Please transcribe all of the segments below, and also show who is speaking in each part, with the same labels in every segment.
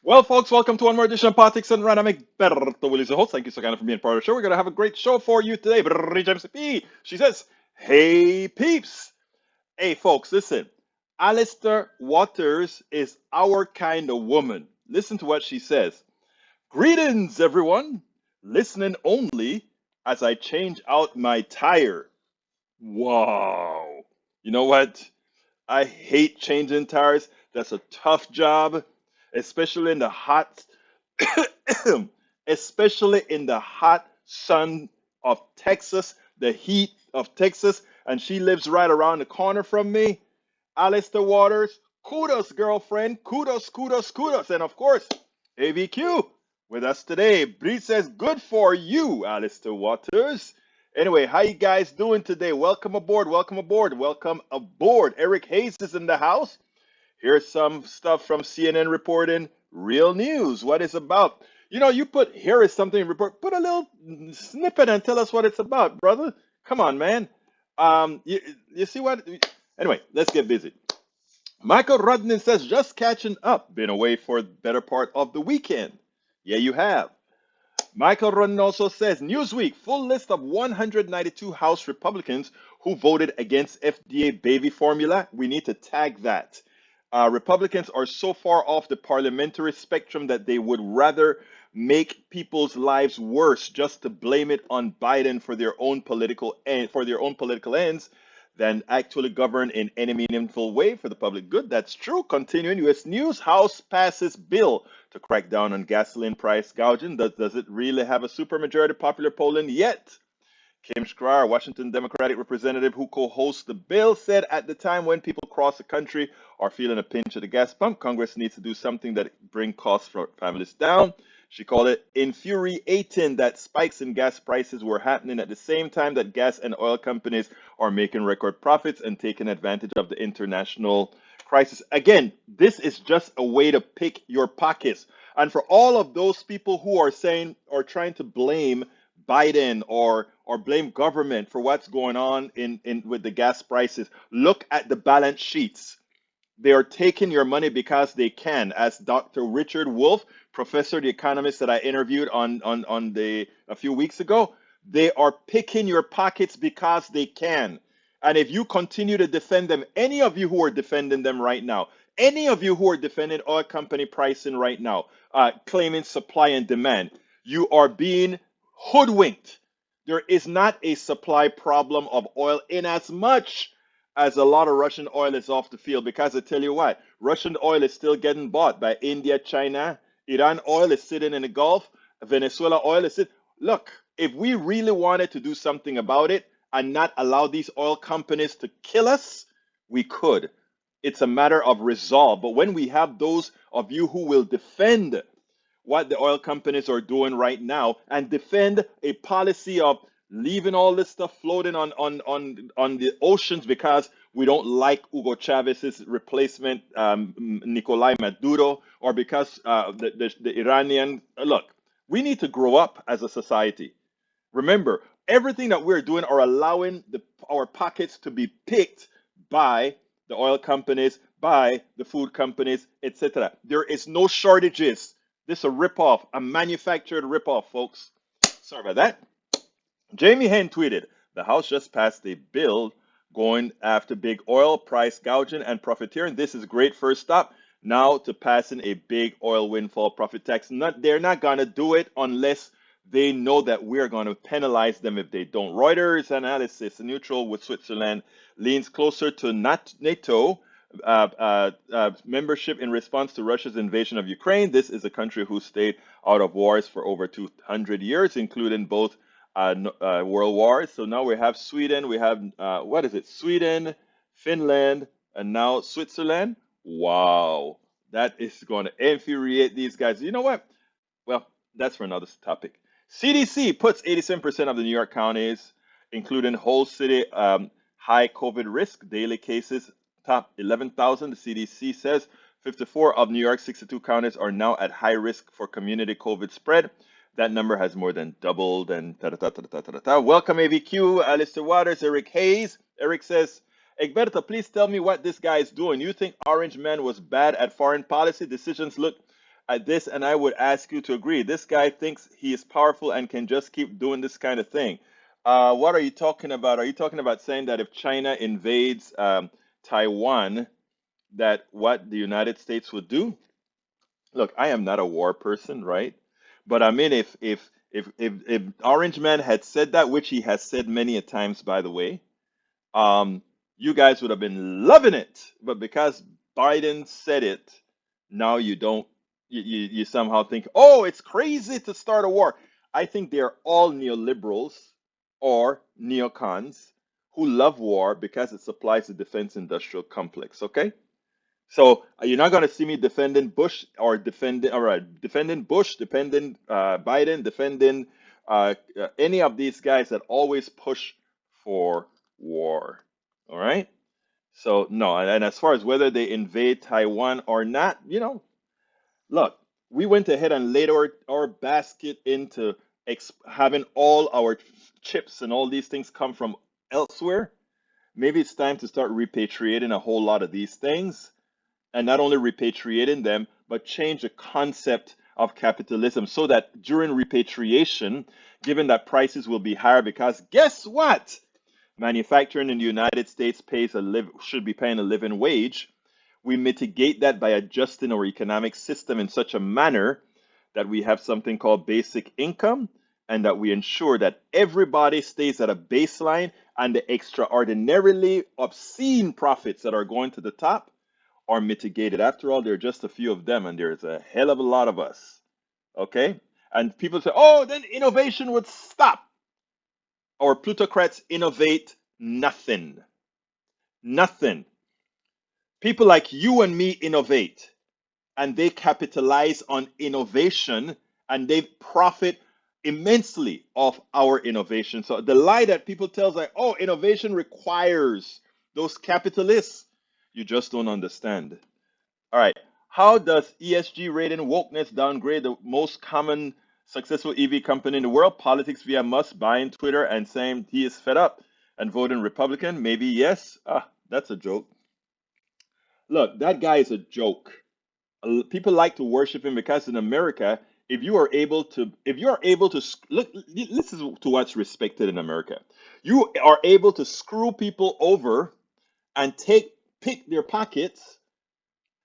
Speaker 1: Well, folks, welcome to one more edition of Politics and Run. I'm Egberto Willis, the host. Thank you so kindly for being part of the show. We're going to have a great show for you today. Brrr, James P. She says, hey, peeps. Hey, folks, listen. Alistair Waters is our kind of woman. Listen to what she says. Greetings, everyone. Listening only as I change out my tire. Wow. You know what? I hate changing tires. That's a tough job, especially in the hot, especially in the hot sun of Texas, the heat of Texas. And she lives right around the corner from me. Alistair Waters, kudos, girlfriend. Kudos, kudos, kudos. And of course, AVQ with us today. Bree says, good for you, Alistair Waters. Anyway, how you guys doing today? Welcome aboard, welcome aboard, welcome aboard. Eric Hayes is in the house. Here's some stuff from CNN reporting real news. What it's about. You know, you put here is something report. Put a little snippet and tell us what it's about, brother. Come on, man. You see what? Anyway, let's get busy. Michael Rudnin says, just catching up. Been away for the better part of the weekend. Yeah, you have. Michael Rudnin also says, Newsweek, full list of 192 House Republicans who voted against FDA baby formula. We need to tag that. Republicans are so far off the parliamentary spectrum that they would rather make people's lives worse just to blame it on Biden for their own political ends than actually govern in any meaningful way for the public good. That's true. Continuing U.S. News, House passes bill to crack down on gasoline price gouging. Does it really have a supermajority popular polling yet? Kim Schreier, Washington Democratic representative who co-hosts the bill, said at the time when people across the country are feeling a pinch at the gas pump, Congress needs to do something that bring costs for families down. She called it infuriating that spikes in gas prices were happening at the same time that gas and oil companies are making record profits and taking advantage of the international crisis. Again, this is just a way to pick your pockets. And for all of those people who are saying or trying to blame Biden or blame government for what's going on in with the gas prices, look at the balance sheets. They are taking your money because they can. As Dr. Richard Wolff, professor, the economist that I interviewed on the a few weeks ago, they are picking your pockets because they can. And if you continue to defend them, any of you who are defending them right now, any of you who are defending oil company pricing right now, claiming supply and demand, you are being hoodwinked. There is not a supply problem of oil in as much as a lot of Russian oil is off the field, because I tell you what, Russian oil is still getting bought by India, China. Iran oil is sitting in the Gulf. Venezuela oil is sitting. Look, if we really wanted to do something about it and not allow these oil companies to kill us, we could. It's a matter of resolve. But when we have those of you who will defend what the oil companies are doing right now and defend a policy of leaving all this stuff floating on the oceans because we don't like Hugo Chavez's replacement, Nicolai Maduro, or because the Iranian look. We need to grow up as a society. Remember, everything that we're doing are allowing our pockets to be picked by the oil companies, by the food companies, etc. There is no shortages. This is a ripoff, a manufactured ripoff, folks. Sorry about that. Jamie Henn tweeted, the House just passed a bill going after big oil price gouging and profiteering. This is a great first step now to passing a big oil windfall profit tax. They're not going to do it unless they know that we're going to penalize them if they don't. Reuters analysis, neutral with Switzerland, leans closer to not NATO membership in response to Russia's invasion of Ukraine. This is a country who stayed out of wars for over 200 years, including both world wars. So now we have Sweden, we have, what is it? Sweden, Finland, and now Switzerland. Wow, that is going to infuriate these guys. You know what? Well, that's for another topic. CDC puts 87% of the New York counties, including whole city, high COVID risk. Daily cases top 11,000. The CDC says 54 of New York's 62 counties are now at high risk for community COVID spread. That number has more than doubled. And ta-ta-ta-ta-ta-ta-ta. Welcome, AVQ, Alistair Waters, Eric Hayes. Eric says, Egberto, please tell me what this guy is doing. You think Orange Man was bad at foreign policy? Decisions look at this, and I would ask you to agree. This guy thinks he is powerful and can just keep doing this kind of thing. What are you talking about? Are you talking about saying that if China invades Taiwan, that what the United States would do? Look, I am not a war person, right? But I mean, if Orange Man had said that, which he has said many a times, by the way, um, you guys would have been loving it. But because Biden said it, now you don't, you somehow think, oh, it's crazy to start a war. I think they're all neoliberals or neocons who love war because it supplies the defense industrial complex, okay? So you're not going to see me defending Bush or defending, all right, defending Bush, defending Biden, defending any of these guys that always push for war. All right. So no, and as far as whether they invade Taiwan or not, look, we went ahead and laid our basket into having all our chips and all these things come from elsewhere. Maybe it's time to start repatriating a whole lot of these things and not only repatriating them, but change the concept of capitalism so that during repatriation, given that prices will be higher, because guess what? Manufacturing in the United States should be paying a living wage. We mitigate that by adjusting our economic system in such a manner that we have something called basic income and that we ensure that everybody stays at a baseline and the extraordinarily obscene profits that are going to the top are mitigated. After all, there are just a few of them, and there's a hell of a lot of us. Okay? And people say, oh, then innovation would stop. Our plutocrats innovate nothing. Nothing. People like you and me innovate, and they capitalize on innovation, and they profit immensely off our innovation. So the lie that people tell us, like, oh, innovation requires those capitalists, you just don't understand. All right. How does ESG rating wokeness downgrade the most common successful EV company in the world? Politics via Musk buying Twitter and saying he is fed up and voting Republican? Maybe yes. Ah, that's a joke. Look, that guy is a joke. People like to worship him because in America, if you are able to look, listen to what's respected in America. You are able to screw people over and pick their pockets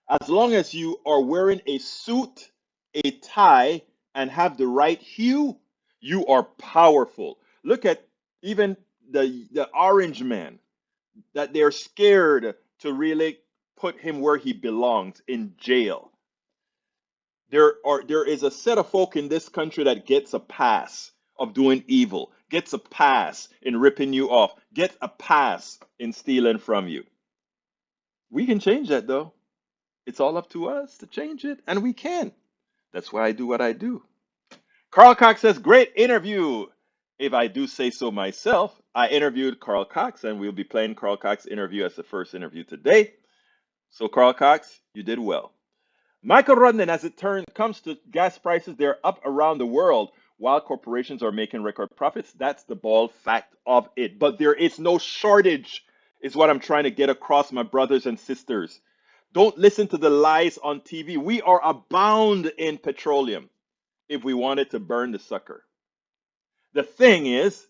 Speaker 1: as long as you are wearing a suit, a tie, and have the right hue, you are powerful. Look at even the orange man that they're scared to really put him where he belongs in jail. There is a set of folk in this country that gets a pass of doing evil, gets a pass in ripping you off, gets a pass in stealing from you. We can change that though. It's all up to us to change it, and we can. That's why I do what I do. Carl Cox says, great interview. If I do say so myself, I interviewed Carl Cox, and we'll be playing Carl Cox interview as the first interview today. So, Carl Cox, you did well. Michael Rodden, as it comes to gas prices, they're up around the world while corporations are making record profits. That's the bald fact of it. But there is no shortage, is what I'm trying to get across, my brothers and sisters. Don't listen to the lies on TV. We are abound in petroleum if we wanted to burn the sucker. The thing is,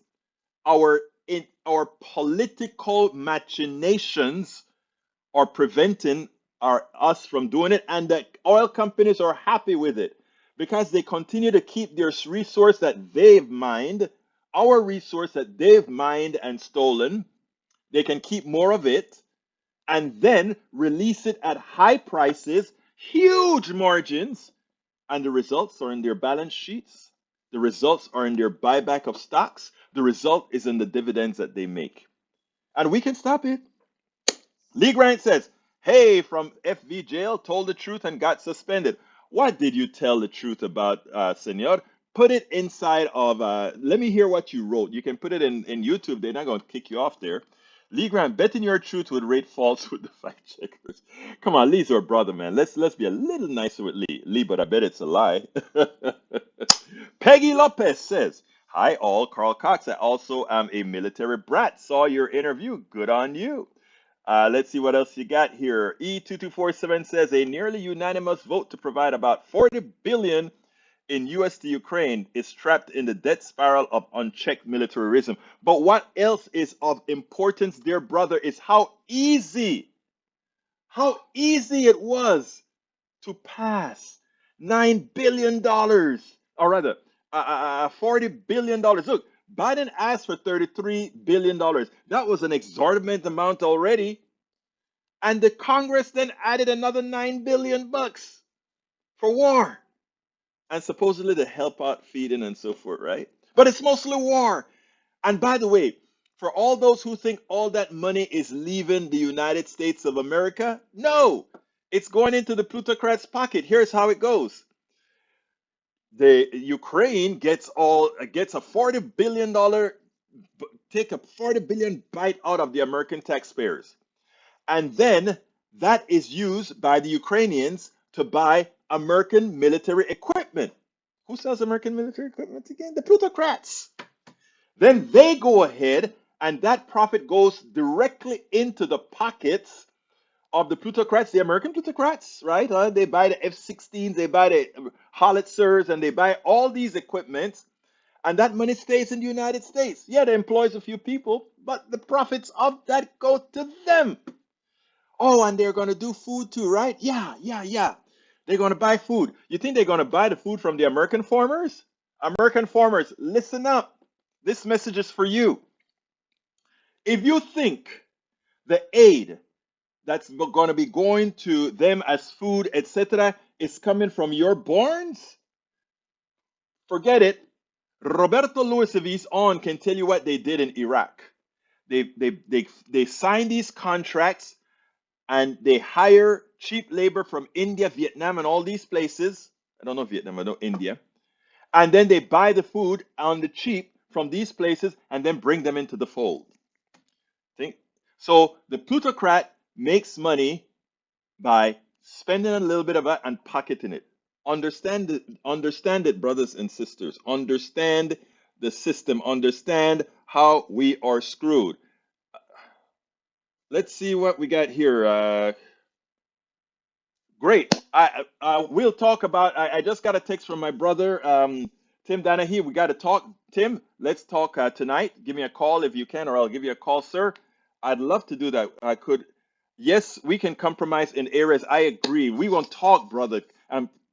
Speaker 1: our political machinations are preventing us from doing it, and the oil companies are happy with it because they continue to keep their resource that they've mined, our resource that they've mined and stolen. They can keep more of it and then release it at high prices, huge margins, and the results are in their balance sheets. The results are in their buyback of stocks. The result is in the dividends that they make. And we can stop it. Lee Grant says, hey, from FV jail, told the truth and got suspended. What did you tell the truth about, senor? Put it inside of, let me hear what you wrote. You can put it in YouTube. They're not going to kick you off there. Lee Grant, betting your truth would rate false with the fact checkers. Come on, Lee's our brother, man. Let's be a little nicer with Lee. Lee, but I bet it's a lie. Peggy Lopez says, hi all, Carl Cox. I also am a military brat. Saw your interview. Good on you. Let's see what else you got here. E2247 says a nearly unanimous vote to provide about 40 billion in US to Ukraine is trapped in the debt spiral of unchecked militarism. But what else is of importance, dear brother, is how easy it was to pass $9 billion, or rather, $40 billion. Look, Biden asked for $33 billion. That was an exorbitant amount already, and the Congress then added another $9 billion for war and supposedly to help out feeding and so forth, right? But it's mostly war. And by the way, for all those who think all that money is leaving the United States of America, no, it's going into the plutocrats' pocket. Here's how it goes. The Ukraine gets a $40 billion, take a 40 billion bite out of the American taxpayers. And then that is used by the Ukrainians to buy American military equipment. Who sells American military equipment again? The plutocrats. Then they go ahead and that profit goes directly into the pockets of the plutocrats, the American plutocrats, right? They buy the F-16s, they buy the howitzers, and they buy all these equipments, and that money stays in the United States. Yeah, it employs a few people, but the profits of that go to them. Oh, and they're going to do food too, right? Yeah, yeah, yeah. They're going to buy food. You think they're going to buy the food from the American farmers? American farmers, listen up. This message is for you. If you think the aid that's going to be going to them as food, etc., is coming from your barns, forget it. Roberto Luis, if he's on, can tell you what they did in Iraq. They signed these contracts and they hire cheap labor from India, Vietnam, and all these places. I don't know Vietnam, I know India. And then they buy the food on the cheap from these places and then bring them into the fold. Think? So the plutocrat makes money by spending a little bit of it and pocketing it. Understand it, brothers and sisters. Understand the system. Understand how we are screwed. Let's see what we got here. Great. We'll talk about. I just got a text from my brother, Tim Danahy. We got to talk. Tim, let's talk tonight. Give me a call if you can, or I'll give you a call, sir. I'd love to do that. I could. Yes, we can compromise in areas. I agree. We won't talk, brother.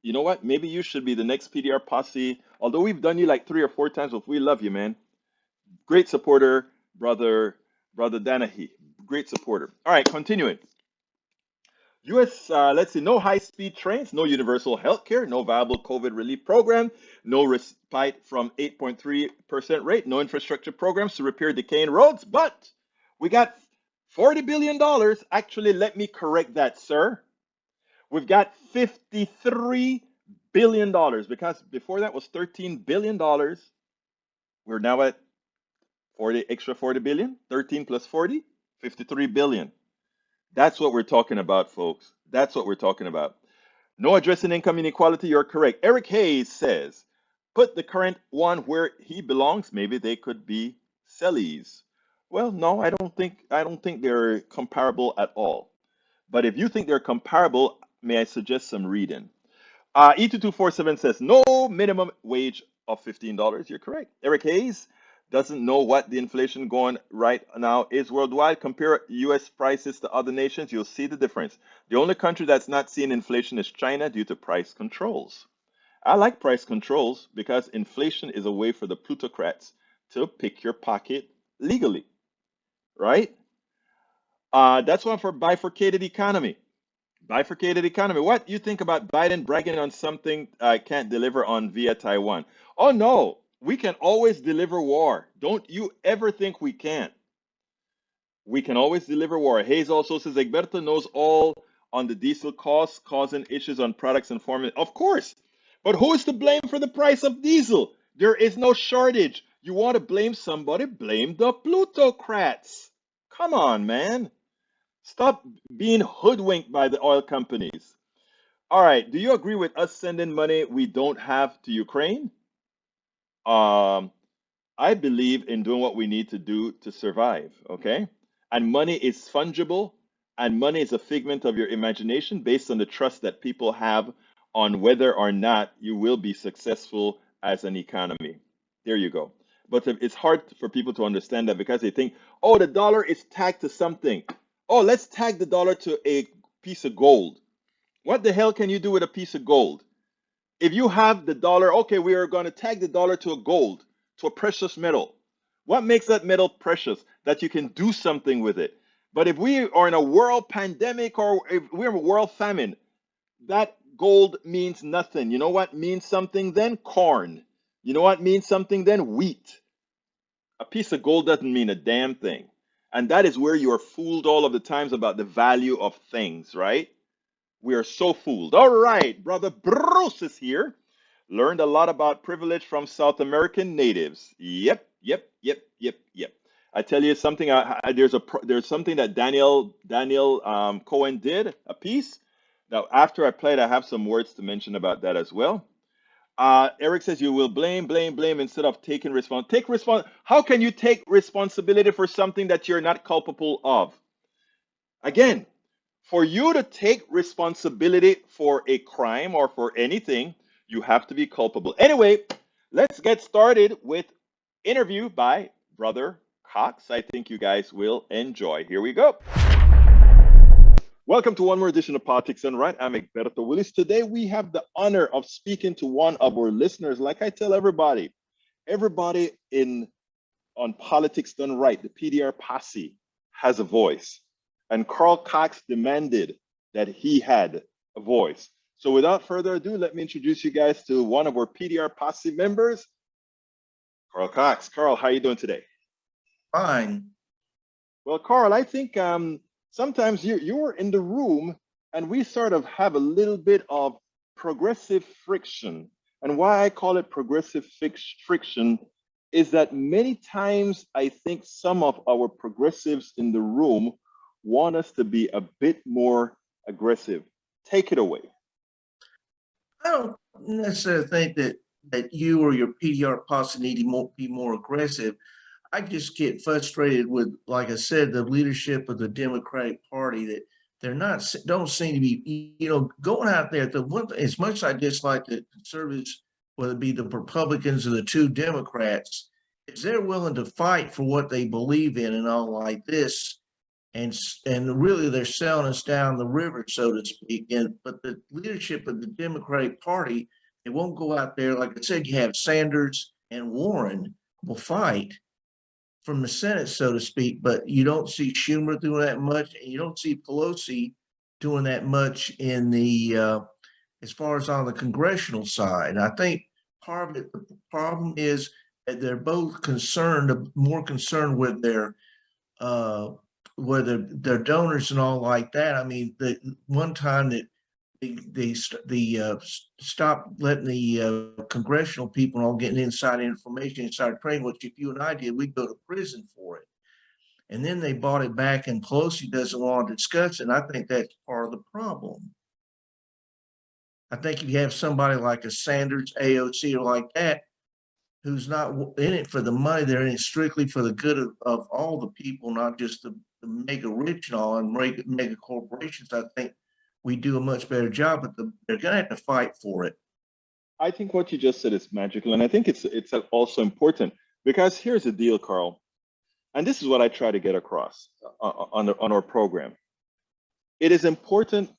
Speaker 1: You know what? Maybe you should be the next PDR posse. Although we've done you like 3 or 4 times, but we love you, man. Great supporter, brother Danahy. Great supporter. All right, continuing. US, let's see, no high-speed trains, no universal health care, no viable COVID relief program, no respite from 8.3% rate, no infrastructure programs to repair decaying roads, but we got $40 billion. Actually, let me correct that, sir. We've got $53 billion because before that was $13 billion. We're now at 40 billion, 13 plus 40, 53 billion. That's what we're talking about, folks. That's what we're talking about. No addressing income inequality, you're correct. Eric Hayes says, put the current one where he belongs. Maybe they could be sellies. Well, no, I don't think they're comparable at all. But if you think they're comparable, may I suggest some reading? E2247 says no minimum wage of $15. You're correct. Eric Hayes doesn't know what the inflation going right now is worldwide. Compare US prices to other nations, you'll see the difference. The only country that's not seeing inflation is China due to price controls. I like price controls because inflation is a way for the plutocrats to pick your pocket legally, right? That's one for bifurcated economy. Bifurcated economy. What do you think about Biden bragging on something I can't deliver on via Taiwan? Oh no, we can always deliver war. Don't you ever think we can't. We can always deliver war. Hayes also says Egberto knows all on the diesel costs causing issues on products and formula. Of course, but who is to blame for the price of diesel? There is no shortage. You want to blame somebody? Blame the plutocrats. Come on, man. Stop being hoodwinked by the oil companies. All right. Do you agree with us sending money we don't have to Ukraine? Um, I believe in doing what we need to do to survive. Okay. And money is fungible. And money is a figment of your imagination based on the trust that people have on whether or not you will be successful as an economy. There you go. But it's hard for people to understand that because they think, oh, the dollar is tagged to something. Oh, let's tag the dollar to a piece of gold. What the hell can you do with a piece of gold? If you have the dollar, okay, we are going to tag the dollar to a gold, to a precious metal. What makes that metal precious? That you can do something with it. But if we are in a world pandemic or if we're in a world famine, that gold means nothing. You know what means something then? Corn. You know what means something then? Wheat. A piece of gold doesn't mean a damn thing. And that is where you are fooled all of the times about the value of things, right? We are so fooled. All right, brother Bruce is here. Learned a lot about privilege from South American natives. Yep, yep, yep, yep, yep. I tell you something. There's something that Daniel Cohen did a piece. Now, after I played, I have some words to mention about that as well. Eric says you will blame, blame, blame instead of taking response. Take response. How can you take responsibility for something that you're not culpable of? Again, for you to take responsibility for a crime or for anything, you have to be culpable. Anyway, let's get started with interview by Brother Cox. I think you guys will enjoy. Here we go. Welcome to one more edition of Politics Done Right. I'm Egberto Willis. Today we have the honor of speaking to one of our listeners. Like I tell everybody in on Politics Done Right, the PDR Posse, has a voice. And Carl Cox demanded that he had a voice. So without further ado, let me introduce you guys to one of our PDR Posse members, Carl Cox. Carl, how are you doing today?
Speaker 2: Fine.
Speaker 1: Well, Carl, I think sometimes you're in the room and we sort of have a little bit of progressive friction. And why I call it progressive friction is that many times I think some of our progressives in the room want us to be a bit more aggressive. Take it away.
Speaker 2: I don't necessarily think that you or your PDR posse need to be more aggressive. I just get frustrated with, like I said, the leadership of the Democratic Party that they're not don't seem to be, going out there. The one as much as I dislike the conservatives, whether it be the Republicans or the two Democrats, is they're willing to fight for what they believe in and all like this. And really they're selling us down the river, so to speak. But the leadership of the Democratic Party, they won't go out there. Like I said, you have Sanders and Warren will fight from the Senate, so to speak, but you don't see Schumer doing that much, and you don't see Pelosi doing that much in the as far as on the congressional side. I think part of it, the problem is that they're both more concerned with their whether their donors and all like that. I mean, the one time that they stopped letting the congressional people all getting inside information and started praying, which if you and I did, we'd go to prison for it. And then they bought it back, and Pelosi doesn't want to discuss it. And I think that's part of the problem. I think if you have somebody like a Sanders, AOC, or like that, who's not in it for the money, they're in it strictly for the good of all the people, not just the mega rich and all and mega corporations. I think we do a much better job, but they're going to have to fight for it.
Speaker 1: I think what you just said is magical, and I think it's also important because here's the deal, Carl, and this is what I try to get across on our program. It is important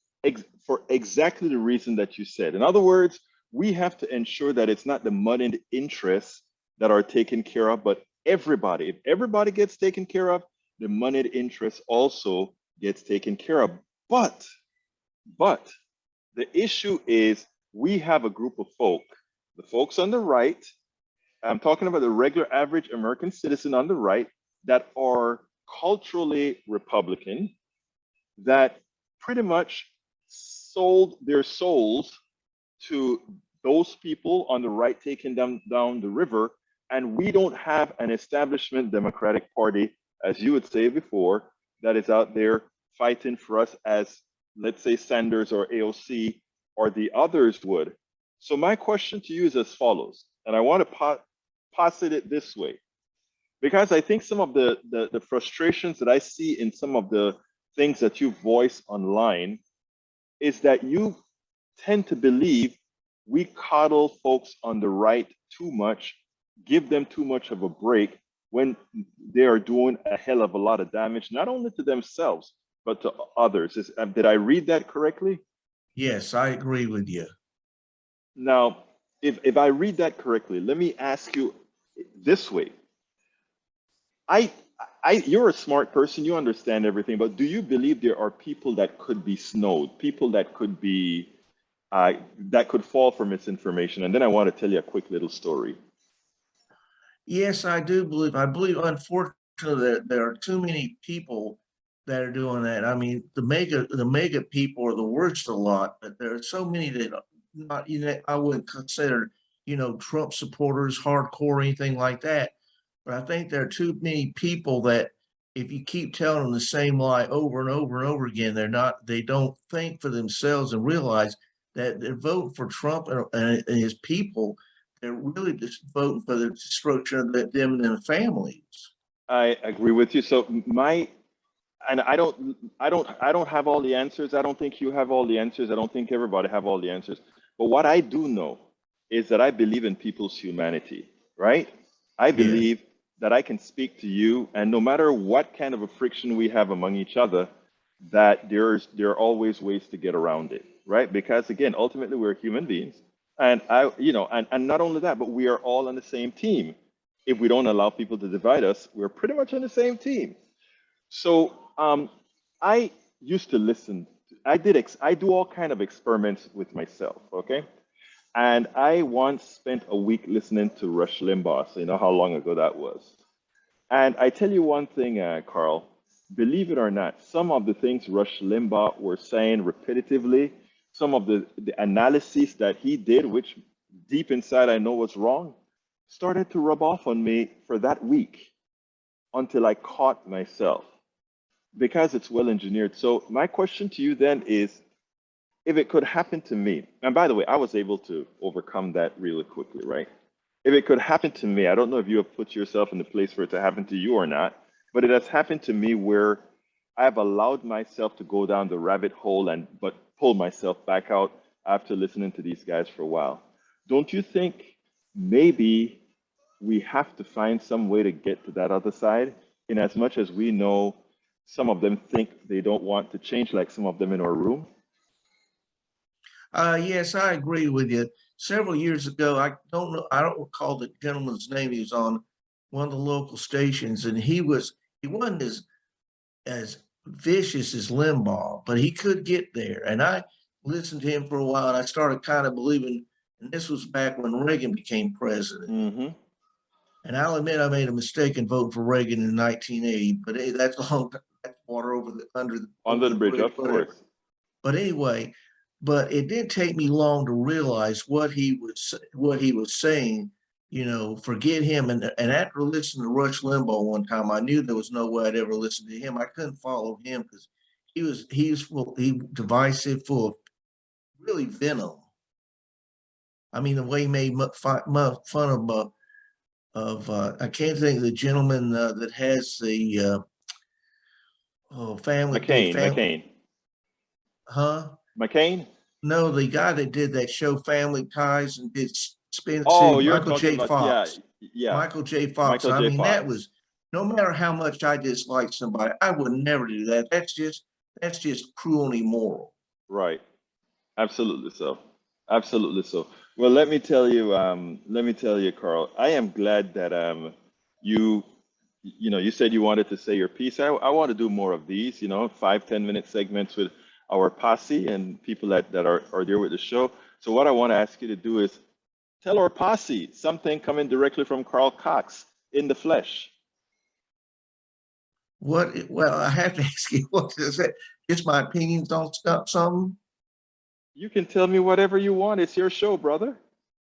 Speaker 1: for exactly the reason that you said. In other words, we have to ensure that it's not the moneyed interests that are taken care of, but everybody. If everybody gets taken care of, the moneyed interest also gets taken care of. But the issue is we have a group of folk, the folks on the right, I'm talking about the regular average American citizen on the right, that are culturally Republican, that pretty much sold their souls to those people on the right taking them down the river. And we don't have an establishment Democratic Party, as you would say before, that is out there fighting for us as, let's say, Sanders or AOC or the others would. So my question to you is as follows, and I want to posit it this way, because I think some of the frustrations that I see in some of the things that you voice online is that you tend to believe we coddle folks on the right too much, give them too much of a break when they are doing a hell of a lot of damage, not only to themselves, but to others. Did I read that correctly?
Speaker 2: Yes, I agree with you.
Speaker 1: Now, if I read that correctly, let me ask you this way. I, you're a smart person, you understand everything, but do you believe there are people that could be snowed, people that could fall for misinformation? And then I want to tell you a quick little story.
Speaker 2: Yes, I do believe. I believe, unfortunately, that there are too many people that are doing that. I mean, the mega people are the worst a lot, but there are so many that not, I wouldn't consider, Trump supporters hardcore or anything like that. But I think there are too many people that if you keep telling them the same lie over and over and over again, they don't think for themselves and realize that they're voting for Trump and his people. They're really just voting for the destruction of them and their families.
Speaker 1: I agree with you. So and I don't have all the answers. I don't think you have all the answers. I don't think everybody have all the answers. But what I do know is that I believe in people's humanity, right? I
Speaker 2: Yeah.
Speaker 1: believe that I can speak to you, and no matter what kind of a friction we have among each other, that there are always ways to get around it, right? Because again, ultimately we're human beings, and and not only that, but we are all on the same team. If we don't allow people to divide us, we're pretty much on the same team. So I used to listen. I do all kind of experiments with myself. Okay, and I once spent a week listening to Rush Limbaugh. So you know how long ago that was. And I tell you one thing, Carl. Believe it or not, some of the things Rush Limbaugh were saying repetitively, some of the analyses that he did, which deep inside I know was wrong, started to rub off on me for that week until I caught myself because it's well engineered. So my question to you then is, if it could happen to me, and by the way, I was able to overcome that really quickly, right? If it could happen to me, I don't know if you have put yourself in the place for it to happen to you or not, but it has happened to me where I have allowed myself to go down the rabbit hole and but pull myself back out after listening to these guys for a while. Don't you think maybe we have to find some way to get to that other side? In as much as we know some of them think they don't want to change, like some of them in our room.
Speaker 2: Yes, I agree with you. Several years ago, I don't recall the gentleman's name. He was on one of the local stations, and he wasn't as vicious as Limbaugh, but he could get there. And I listened to him for a while, and I started kind of believing. And this was back when Reagan became president.
Speaker 1: Hmm.
Speaker 2: And I'll admit I made a mistake in voting for Reagan in 1980, but hey, that's a long time. That's water over
Speaker 1: Under
Speaker 2: the
Speaker 1: the bridge,
Speaker 2: bridge,
Speaker 1: of
Speaker 2: whatever.
Speaker 1: course.
Speaker 2: But anyway, but it didn't take me long to realize what he was saying. Forget him. And after listening to Rush Limbaugh one time, I knew there was no way I'd ever listen to him. I couldn't follow him because he divisive, full of really venom. I mean, the way he made fun of I can't think of the gentleman that has the family did
Speaker 1: McCain,
Speaker 2: family,
Speaker 1: McCain,
Speaker 2: huh?
Speaker 1: McCain.
Speaker 2: No, the guy that did that show Family Ties and did Spin
Speaker 1: Oh,
Speaker 2: City,
Speaker 1: you're
Speaker 2: Michael
Speaker 1: talking
Speaker 2: J.
Speaker 1: about, yeah,
Speaker 2: Fox.
Speaker 1: yeah,
Speaker 2: Michael J. Fox.
Speaker 1: Michael
Speaker 2: I
Speaker 1: J.
Speaker 2: mean, that
Speaker 1: Fox.
Speaker 2: was no matter how much I dislike somebody, I would never do that. That's just cruel and immoral.
Speaker 1: Right. Absolutely so. Absolutely so. Well, let me tell you, Carl, I am glad that you you said you wanted to say your piece. I want to do more of these, 5, 10 minute segments with our posse and people that are there with the show. So what I want to ask you to do is tell our posse something coming directly from Carl Cox in the flesh.
Speaker 2: Well, I have to ask you, what is it? Just my opinions on something?
Speaker 1: You can tell me whatever you want. It's your show, brother.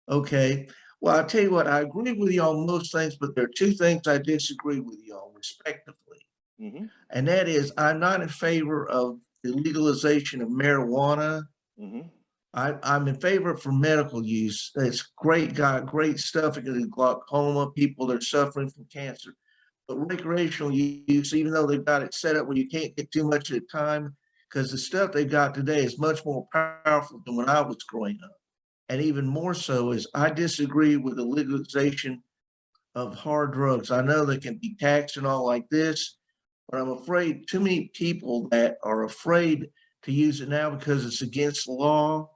Speaker 2: Okay. Well, I'll tell you what, I agree with you on most things, but there are two things I disagree with you on, respectively.
Speaker 1: Hmm.
Speaker 2: And that is, I'm not in favor of the legalization of marijuana.
Speaker 1: Hmm.
Speaker 2: I'm in favor for medical use. It's great, got great stuff. It can do glaucoma, people that are suffering from cancer. recreational use, even though they've got it set up where you can't get too much at a time, because the stuff they've got today is much more powerful than when I was growing up. And even more so is I disagree with the legalization of hard drugs. I know they can be taxed and all like this, but I'm afraid too many people that are afraid to use it now because it's against the law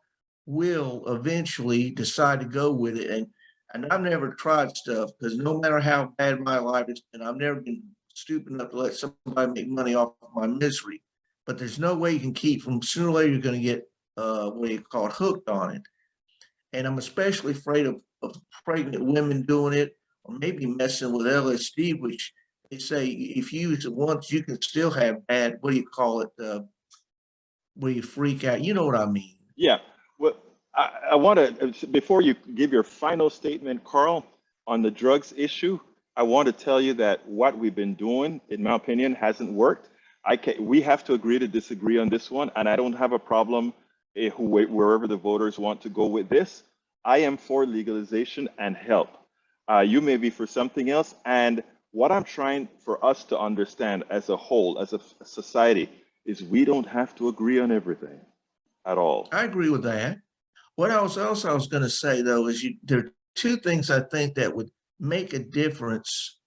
Speaker 2: will eventually decide to go with it. And I've never tried stuff because no matter how bad my life is, and I've never been stupid enough to let somebody make money off of my misery. But there's no way you can keep from sooner or later you're going to get what you call it, hooked on it. And I'm especially afraid of pregnant women doing it, or maybe messing with LSD, which they say if you use it once, you can still have bad, what do you call it, where you freak out. You know what I mean?
Speaker 1: Yeah. Well, I want to, before you give your final statement, Carl, on the drugs issue, I want to tell you that what we've been doing, in my opinion, hasn't worked. We have to agree to disagree on this one, and I don't have a problem wherever the voters want to go with this. I am for legalization and help. You may be for something else, and what I'm trying for us to understand as a whole, as a society, is we don't have to agree on everything at all.
Speaker 2: I agree with that. What else I was going to say though is there are two things I think that would make a difference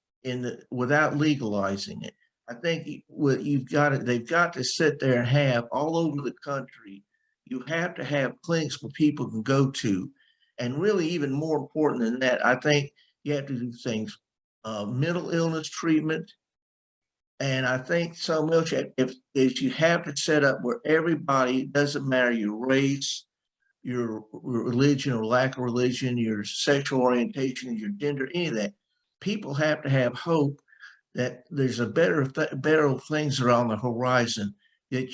Speaker 2: without legalizing it. I think what you've got to they've got to sit there and have all over the country. You have to have clinics where people can go to, and really even more important than that, I think you have to do things, mental illness treatment, and I think so much if you have to set up where everybody, doesn't matter your race, your religion or lack of religion, your sexual orientation, your gender, any of that. People have to have hope that there's better things that are on the horizon. That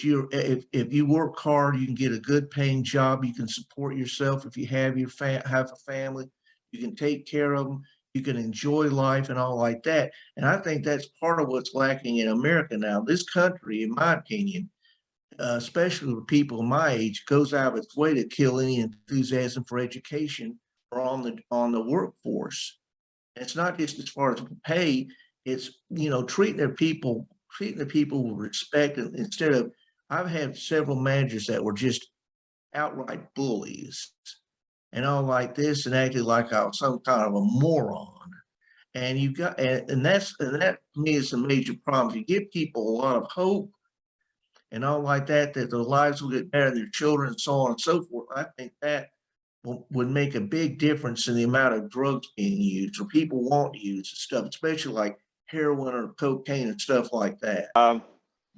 Speaker 2: if you work hard, you can get a good paying job. You can support yourself if you have have a family. You can take care of them. You can enjoy life and all like that. And I think that's part of what's lacking in America now. This country, in my opinion, especially with people my age, goes out of its way to kill any enthusiasm for education or on the workforce. And it's not just as far as pay; it's treating the people with respect. And instead of, I've had several managers that were just outright bullies and all like this, and acted like I was some kind of a moron. And you got, and that to me is a major problem. You give people a lot of hope and all like that, that their lives will get better, their children, and so on and so forth. I think that would make a big difference in the amount of drugs being used or people want to use and stuff, especially like heroin or cocaine and stuff like that.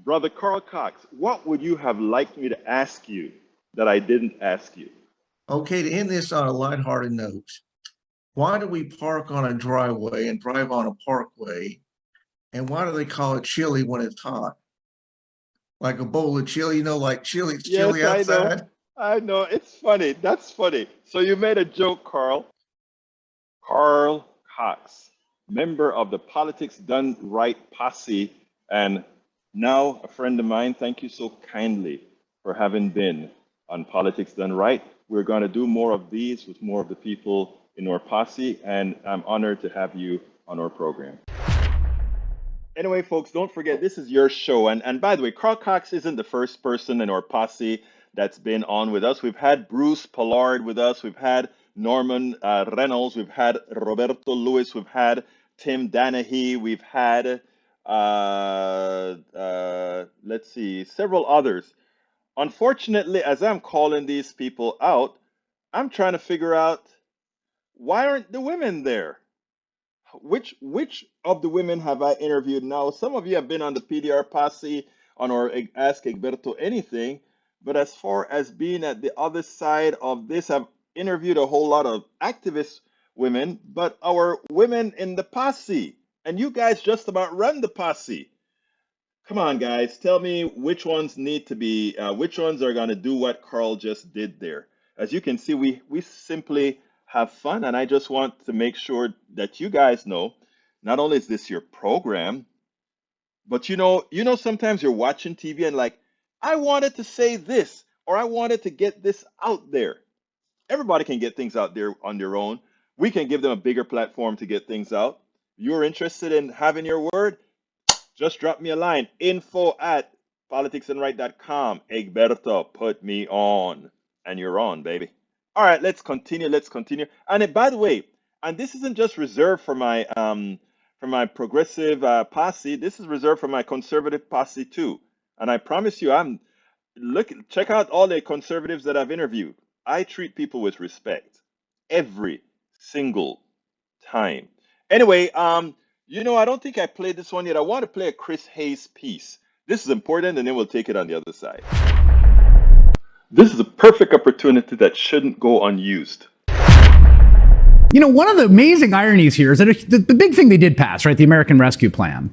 Speaker 1: Brother Carl Cox, what would you have liked me to ask you that I didn't ask you?
Speaker 2: Okay, to end this on a lighthearted note, why do we park on a driveway and drive on a parkway? And why do they call it chili when it's hot? Like a bowl of chili, like chili, it's
Speaker 1: Yes,
Speaker 2: chili
Speaker 1: I know.
Speaker 2: outside.
Speaker 1: I know. It's funny. That's funny. So you made a joke, Carl. Carl Cox, member of the Politics Done Right Posse, and now a friend of mine. Thank you so kindly for having been on Politics Done Right. We're going to do more of these with more of the people in our posse, and I'm honored to have you on our program. Anyway, folks, don't forget this is your show. And by the way, Carl Cox isn't the first person in our posse that's been on with us. We've had Bruce Pollard with us. We've had Norman Reynolds. We've had Roberto Lewis. We've had Tim Danahy. We've had, let's see, several others. Unfortunately, as I'm calling these people out, I'm trying to figure out why aren't the women there? Which of the women have I interviewed now? Some of you have been on the PDR Posse on our Ask Egberto Anything, but as far as being at the other side of this, I've interviewed a whole lot of activist women, but our women in the posse, and you guys just about run the posse. Come on, guys, tell me which ones need to be, which ones are going to do what Carl just did there. As you can see, we simply have fun, and I just want to make sure that you guys know, not only is this your program, but sometimes you're watching TV and like, I wanted to say this, or I wanted to get this out there. Everybody can get things out there on their own. We can give them a bigger platform to get things out. You're interested in having your word? Just drop me a line. info@politicsandright.com. Egberto, put me on. And you're on, baby. All right, let's continue. Let's continue. By the way, and this isn't just reserved for my progressive posse. This is reserved for my conservative posse too. And I promise you, check out all the conservatives that I've interviewed. I treat people with respect every single time. Anyway, I don't think I played this one yet. I want to play a Chris Hayes piece. This is important, and then we'll take it on the other side. This is a perfect opportunity that shouldn't go unused.
Speaker 3: One of the amazing ironies here is that the big thing they did pass, right, the American Rescue Plan,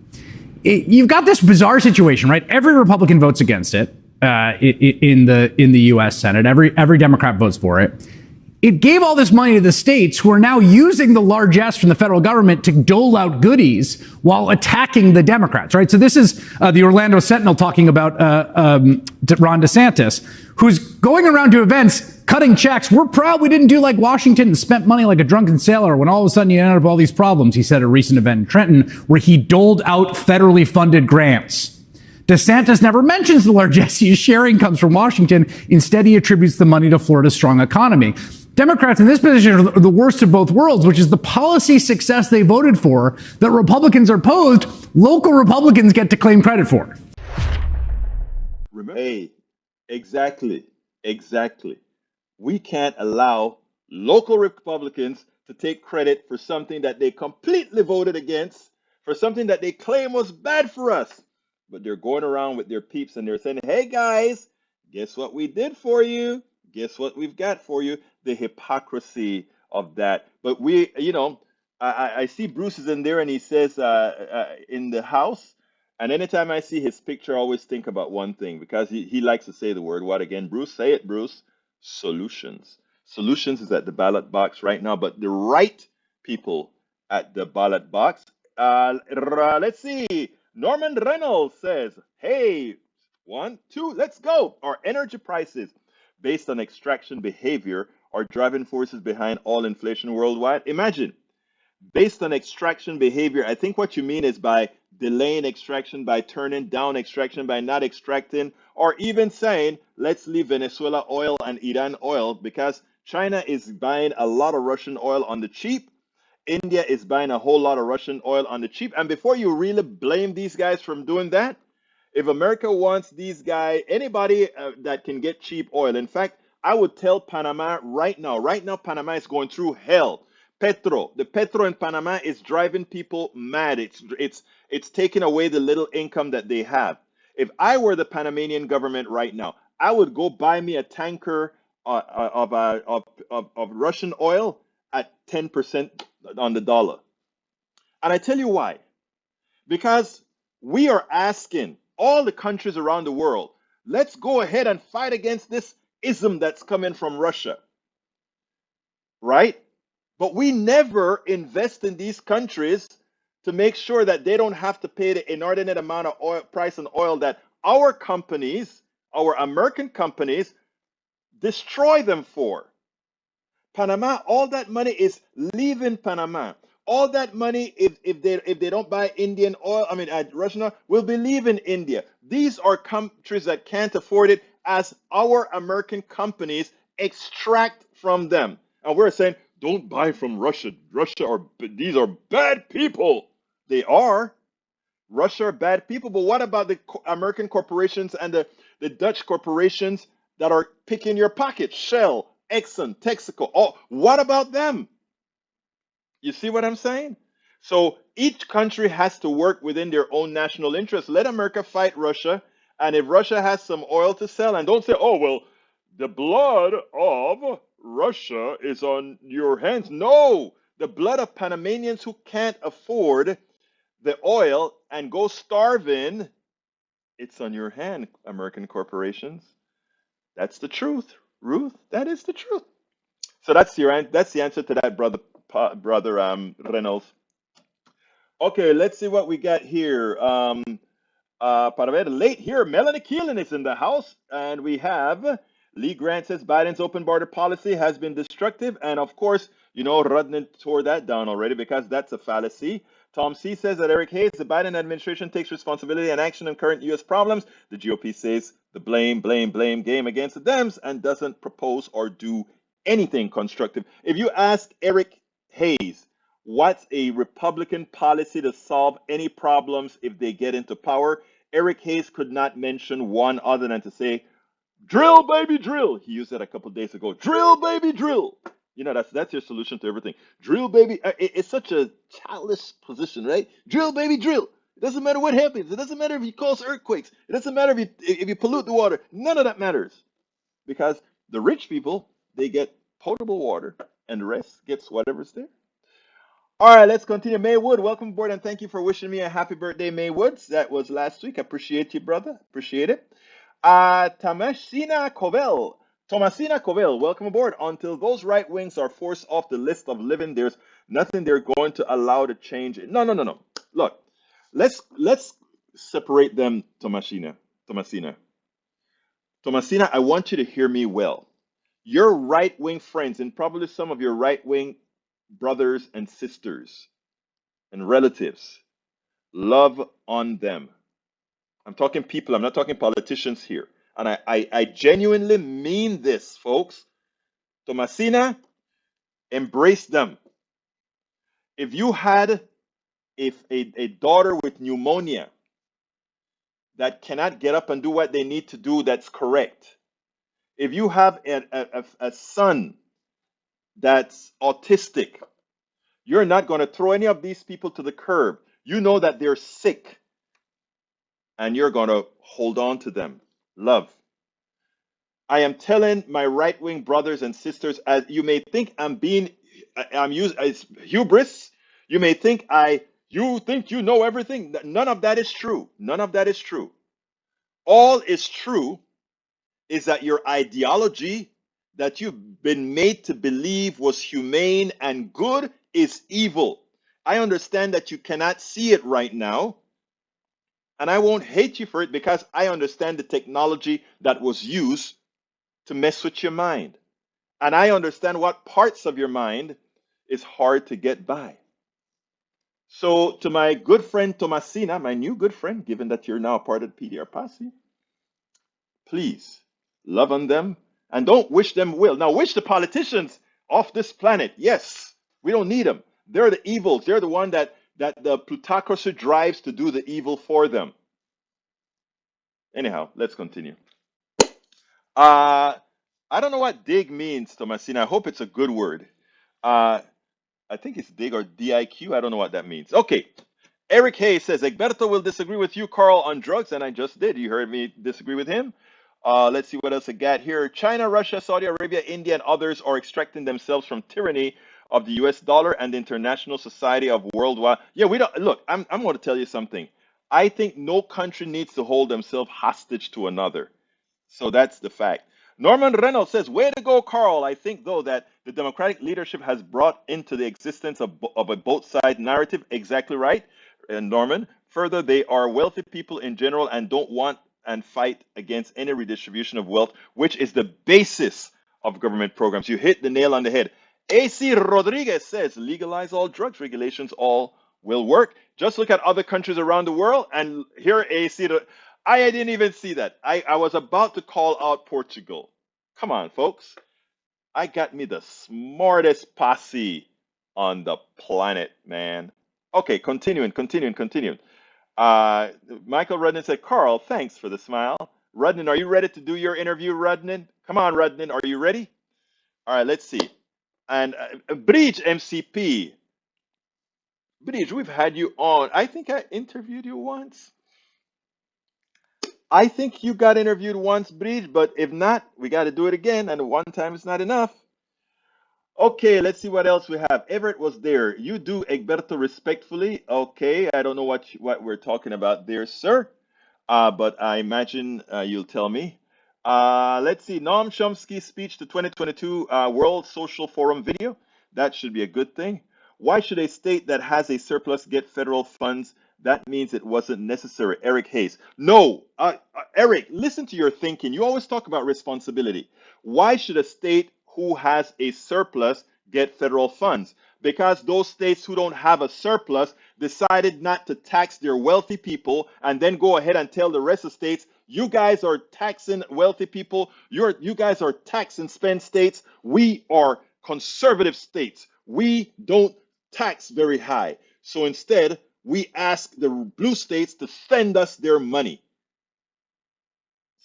Speaker 3: you've got this bizarre situation, right? Every Republican votes against it in the U.S. Senate. Every Democrat votes for it. It gave all this money to the states who are now using the largesse from the federal government to dole out goodies while attacking the Democrats, right? So this is the Orlando Sentinel talking about Ron DeSantis, who's going around to events cutting checks. We're proud we didn't do like Washington and spent money like a drunken sailor when all of a sudden you ended up all these problems, he said at a recent event in Trenton where he doled out federally funded grants. DeSantis never mentions the largesse he is sharing comes from Washington. Instead, he attributes the money to Florida's strong economy. Democrats in this position are the worst of both worlds, which is the policy success they voted for that Republicans are opposed, local Republicans get to claim credit for.
Speaker 1: Hey, exactly. We can't allow local Republicans to take credit for something that they completely voted against, for something that they claim was bad for us. But they're going around with their peeps and they're saying, hey guys, guess what we did for you? Guess what we've got for you? The hypocrisy of that. But I see Bruce is in there and he says in the house. And anytime I see his picture, I always think about one thing because he likes to say the word. What again? Bruce, say it, Bruce. Solutions. Solutions is at the ballot box right now, but the right people at the ballot box. Let's see. Norman Reynolds says, hey, 1, 2, let's go. Our energy prices based on extraction behavior are driving forces behind all inflation worldwide. Imagine, based on extraction behavior, I think what you mean is by delaying extraction, by turning down extraction, by not extracting, or even saying, let's leave Venezuela oil and Iran oil because China is buying a lot of Russian oil on the cheap. India is buying a whole lot of Russian oil on the cheap. And before you really blame these guys from doing that, if America wants these guys, anybody that can get cheap oil, in fact, I would tell Panama right now, Panama is going through hell. The petro in Panama is driving people mad. It's taking away the little income that they have. If I were the Panamanian government right now, I would go buy me a tanker of Russian oil at 10% on the dollar. And I tell you why. Because we are asking all the countries around the world, let's go ahead and fight against this ism that's coming from Russia. Right? But we never invest in these countries to make sure that they don't have to pay the inordinate amount of oil, price on oil that our companies, our American companies, destroy them for. Panama, all that money is leaving Panama. All that money, if they don't buy Indian oil, Russian oil, will be leaving India. These are countries that can't afford it as our American companies extract from them. And we're saying, don't buy from Russia. These are bad people. They are. Russia are bad people, but what about the American corporations and the Dutch corporations that are picking your pocket? Shell, Exxon, Texaco. Oh, what about them? You see what I'm saying? So each country has to work within their own national interest. Let America fight Russia, and if Russia has some oil to sell, and don't say, oh, well, the blood of Russia is on your hands. No, the blood of Panamanians who can't afford the oil and go starving, it's on your hand, American corporations. That's the truth, Ruth. That is the truth. So that's the answer to that, brother Reynolds. Okay, let's see what we got here. Para ver, late here, Melanie Keelan is in the house, and we have Lee Grant says Biden's open border policy has been destructive, and of course, Rudnick tore that down already because that's a fallacy. Tom C says that Eric Hayes, the Biden administration takes responsibility and action on current U.S. problems. The GOP says the blame game against the Dems and doesn't propose or do anything constructive. If you ask Eric Hayes, what's a Republican policy to solve any problems if they get into power, Eric Hayes could not mention one other than to say, drill, baby, drill. He used that a couple days ago. Drill, baby, drill. You know, that's your solution to everything. Drill, baby. It's such a childish position, right? Drill, baby, drill. It doesn't matter what happens. It doesn't matter if you cause earthquakes. It doesn't matter if you pollute the water. None of that matters because the rich people, they get potable water and the rest gets whatever's there. All right, let's continue. Maywood, welcome aboard and thank you for wishing me a happy birthday, Maywoods. That was last week. I appreciate you, brother. Appreciate it. Tomasina Covell, welcome aboard. Until those right wings are forced off the list of living, there's nothing they're going to allow to change it. No. Look, let's separate them, Tomasina. Tomasina, I want you to hear me well. Your right wing friends, and probably some of your right wing brothers and sisters and relatives, love on them. I'm talking people, I'm not talking politicians here. And I genuinely mean this, folks. Tomasina, embrace them. If you had a daughter with pneumonia that cannot get up and do what they need to do, that's correct. If you have a son that's autistic, you're not going to throw any of these people to the curb. You know that they're sick, and you're going to hold on to them. Love. I am telling my right-wing brothers and sisters, as you may think I'm used as hubris. You may think you think you know everything. None of that is true. None of that is true. All is true is that your ideology that you've been made to believe was humane and good is evil. I understand that you cannot see it right now, and I won't hate you for it because I understand the technology that was used to mess with your mind. And I understand what parts of your mind is hard to get by. So to my good friend Tomasina, my new good friend, given that you're now a part of the PDR Posse, please love on them and don't wish them will. Now wish the politicians off this planet. Yes, we don't need them. They're the evils. They're the one that the plutocracy drives to do the evil for them. Anyhow, let's continue. I don't know what dig means, Tomasina. I hope it's a good word. I think it's dig or DIQ. I don't know what that means. Okay. Eric Hayes says, Egberto will disagree with you, Carl, on drugs, and I just did. You heard me disagree with him. Let's see what else I got here. China, Russia, Saudi Arabia, India, and others are extracting themselves from tyranny of the US dollar and the International Society of Worldwide. Yeah, we don't look, I'm going to tell you something. I think no country needs to hold themselves hostage to another. So that's the fact. Norman Reynolds says, way to go, Carl. I think, though, that the Democratic leadership has brought into the existence of a both side narrative. Exactly right, Norman. Further, they are wealthy people in general and don't want and fight against any redistribution of wealth, which is the basis of government programs. You hit the nail on the head. AC Rodriguez says, legalize all drugs. Regulations all will work. Just look at other countries around the world. And here, AC, I didn't even see that. I was about to call out Portugal. Come on, folks. I got me the smartest posse on the planet, man. Okay, continuing. Michael Rudnin said, Carl, thanks for the smile. Rudnin, are you ready to do your interview, Rudnin? Come on, Rudnin, are you ready? All right, let's see. And Bridge MCP. Bridge, we've had you on. I think I interviewed you once. I think you got interviewed once, Bridge, but if not, we got to do it again, and one time is not enough. Okay, let's see what else we have. Everett was there. You do, Egberto, respectfully. Okay, I don't know what we're talking about there, sir, but I imagine you'll tell me. Let's see, Noam Chomsky's speech to 2022 World Social Forum video. That should be a good thing. Why should a state that has a surplus get federal funds? That means it wasn't necessary. Eric Hayes. No, Eric, listen to your thinking. You always talk about responsibility. Why should a state who has a surplus get federal funds? because those states who don't have a surplus decided not to tax their wealthy people and then go ahead and tell the rest of the states, you guys are taxing wealthy people, you guys are tax and spend states, we are conservative states, we don't tax very high. So instead, we ask the blue states to send us their money.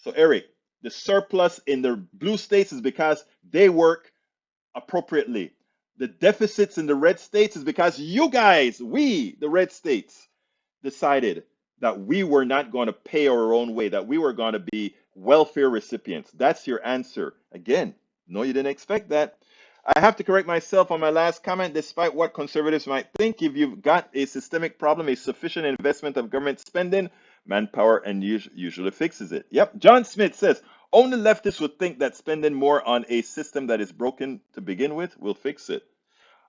Speaker 1: So Eric, the surplus in the blue states is because they work appropriately. The deficits in the red states is because you guys, we, the red states, decided that we were not going to pay our own way, that we were going to be welfare recipients. That's your answer. Again, no, you didn't expect that. I have to correct myself on my last comment. Despite what conservatives might think, if you've got a systemic problem, a sufficient investment of government spending, manpower and usually fixes it. Yep. John Smith says, only leftists would think that spending more on a system that is broken to begin with will fix it.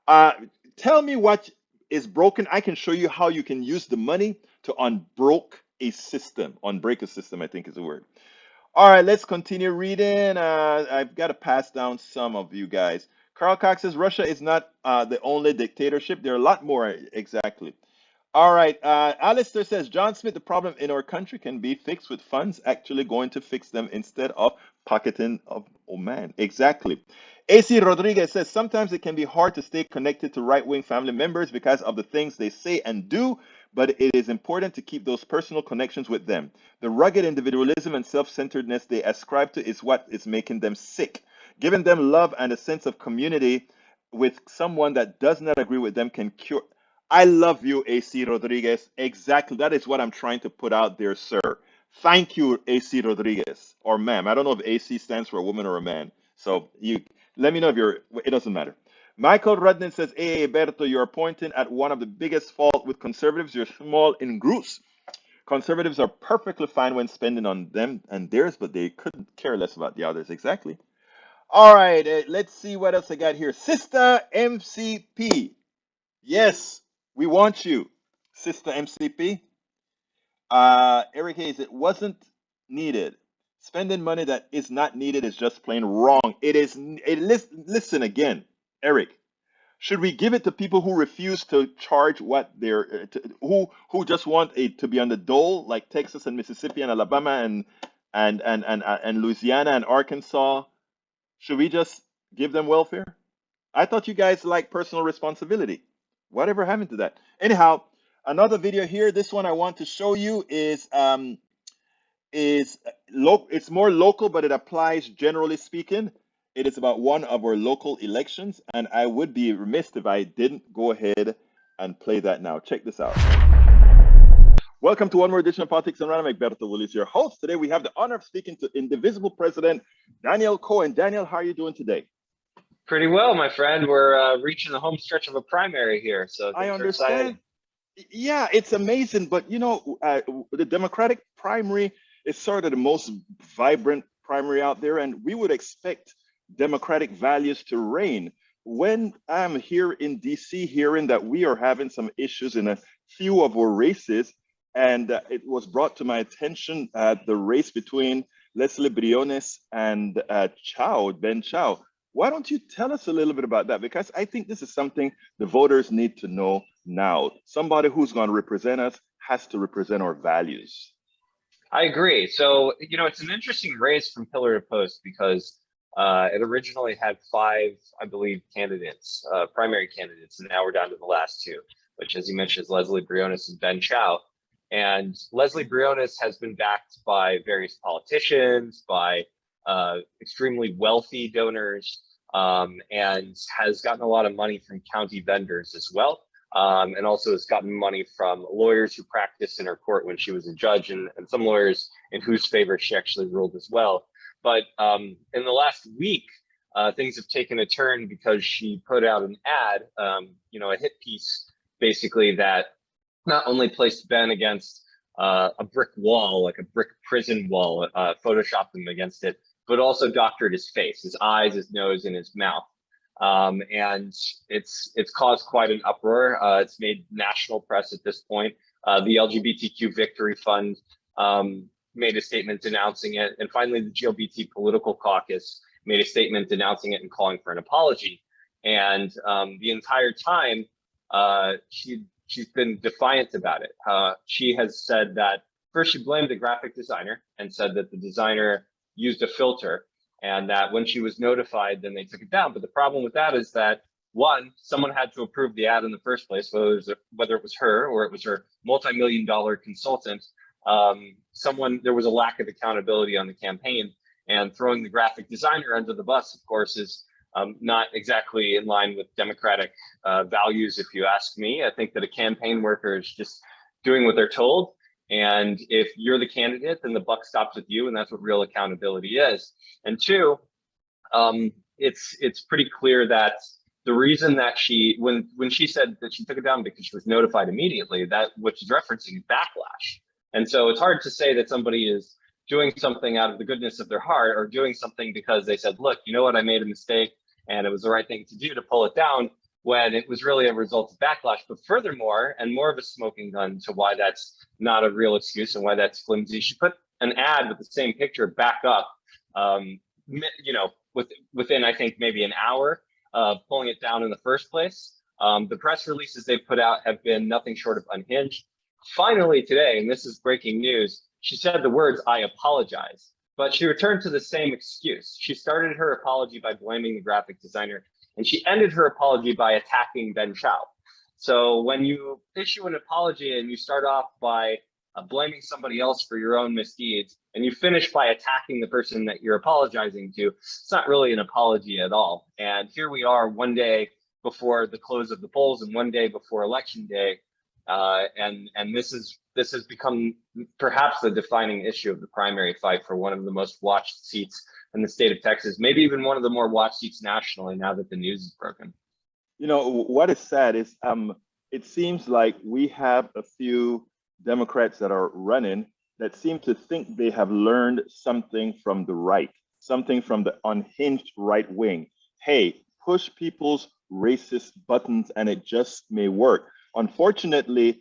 Speaker 1: Uh, Tell me what is broken. I can show you how you can use the money to unbroke a system. Unbreak a system, I think is the word. All right, let's continue reading. I've got to pass down some of you guys. Carl Cox says Russia is not the only dictatorship. There are a lot more, exactly. All right. Alistair says, John Smith, the problem in our country can be fixed with funds actually going to fix them instead of pocketing of, oh man, exactly. AC Rodriguez says, sometimes it can be hard to stay connected to right-wing family members because of the things they say and do, but it is important to keep those personal connections with them. The rugged individualism and self-centeredness they ascribe to is what is making them sick. Giving them love and a sense of community with someone that does not agree with them can cure. I love you, AC Rodriguez. Exactly. That is what I'm trying to put out there, sir. Thank you, AC Rodriguez, or ma'am. I don't know if AC stands for a woman or a man. So you let me know if you're, it doesn't matter. Michael Rudnin says, hey, Berto, you're pointing at one of the biggest fault with conservatives. You're small in groups. Conservatives are perfectly fine when spending on them and theirs, but they couldn't care less about the others. Exactly. All right, let's see what else I got here. Sister MCP. Yes, we want you, Sister MCP. Eric Hayes, it wasn't needed. Spending money that is not needed is just plain wrong. It is. Listen again, Eric. Should we give it to people who refuse to charge what they're who just want it to be on the dole, like Texas and Mississippi and Alabama and Louisiana and Arkansas? Should we just give them welfare? I thought you guys like personal responsibility. Whatever happened to that? Anyhow, another video here. This one I want to show you is it's more local, but it applies generally speaking. It is about one of our local elections, and I would be remiss if I didn't go ahead and play that now. Check this out. Welcome to one more edition of Politics and Random. Egberto Willis, your host. Today we have the honor of speaking to Indivisible President Daniel Cohen. Daniel, how are you doing today?
Speaker 4: Pretty well, my friend. We're reaching the home stretch of a primary here, so
Speaker 1: I
Speaker 4: things are exciting.
Speaker 1: understand. Yeah, it's amazing, but you know, the Democratic primary is sort of the most vibrant primary out there, and we would expect Democratic values to reign. When I'm here in DC hearing that we are having some issues in a few of our races, and it was brought to my attention the race between Leslie Briones and Ben Chow. Why don't you tell us a little bit about that? Because I think this is something the voters need to know now. Somebody who's going to represent us has to represent our values.
Speaker 4: I agree. So, you know, it's an interesting race from pillar to post because it originally had 5, I believe, candidates, primary candidates, and now we're down to the last 2, which, as you mentioned, is Leslie Briones and Ben Chow. And Leslie Briones has been backed by various politicians, by extremely wealthy donors, and has gotten a lot of money from county vendors as well. And also has gotten money from lawyers who practiced in her court when she was a judge, and some lawyers in whose favor she actually ruled as well. But in the last week, things have taken a turn because she put out an ad, you know, a hit piece, basically, that not only placed Ben against a brick wall, like a brick prison wall, photoshopped him against it, but also doctored his face, his eyes, his nose, and his mouth. And it's caused quite an uproar. It's made national press at this point. The LGBTQ Victory Fund made a statement denouncing it. And finally, the GLBT Political Caucus made a statement denouncing it and calling for an apology. And the entire time, she's been defiant about it. She has said that first she blamed the graphic designer and said that the designer used a filter, and that when she was notified, then they took it down. But the problem with that is that, one, someone had to approve the ad in the first place, whether it was her or it was her multi-million-dollar consultant. There was a lack of accountability on the campaign, and throwing the graphic designer under the bus, of course, is not exactly in line with democratic values, if you ask me. I think that a campaign worker is just doing what they're told. And if you're the candidate, then the buck stops with you, and that's what real accountability is. And two, it's pretty clear that the reason that when she said that she took it down because she was notified immediately, that which is referencing backlash. And so it's hard to say that somebody is doing something out of the goodness of their heart, or doing something because they said, look, you know what, I made a mistake and it was the right thing to do to pull it down, when it was really a result of backlash. But furthermore, and more of a smoking gun to why that's not a real excuse and why that's flimsy, she put an ad with the same picture back up, within, I think, maybe an hour of pulling it down in the first place. The press releases they've put out have been nothing short of unhinged. Finally today, and this is breaking news, she said the words, "I apologize," but she returned to the same excuse. She started her apology by blaming the graphic designer, and she ended her apology by attacking Ben Chow. So when you issue an apology and you start off by blaming somebody else for your own misdeeds, and you finish by attacking the person that you're apologizing to, it's not really an apology at all. And here we are, one day before the close of the polls and one day before election day, and this has become perhaps the defining issue of the primary fight for one of the most watched seats in the state of Texas, maybe even one of the more watched seats nationally now that the news is broken.
Speaker 1: You know, what is sad is it seems like we have a few Democrats that are running that seem to think they have learned something from the right, something from the unhinged right wing. Hey, push people's racist buttons and it just may work. Unfortunately,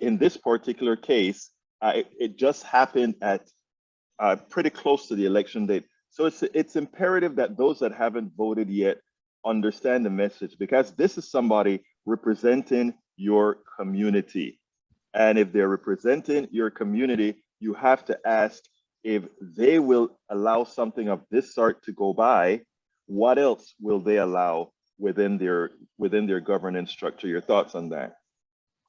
Speaker 1: in this particular case, it just happened at pretty close to the election date. So it's imperative that those that haven't voted yet understand the message, because this is somebody representing your community. And if they're representing your community, you have to ask, if they will allow something of this sort to go by, what else will they allow within their governance structure? Your thoughts on that?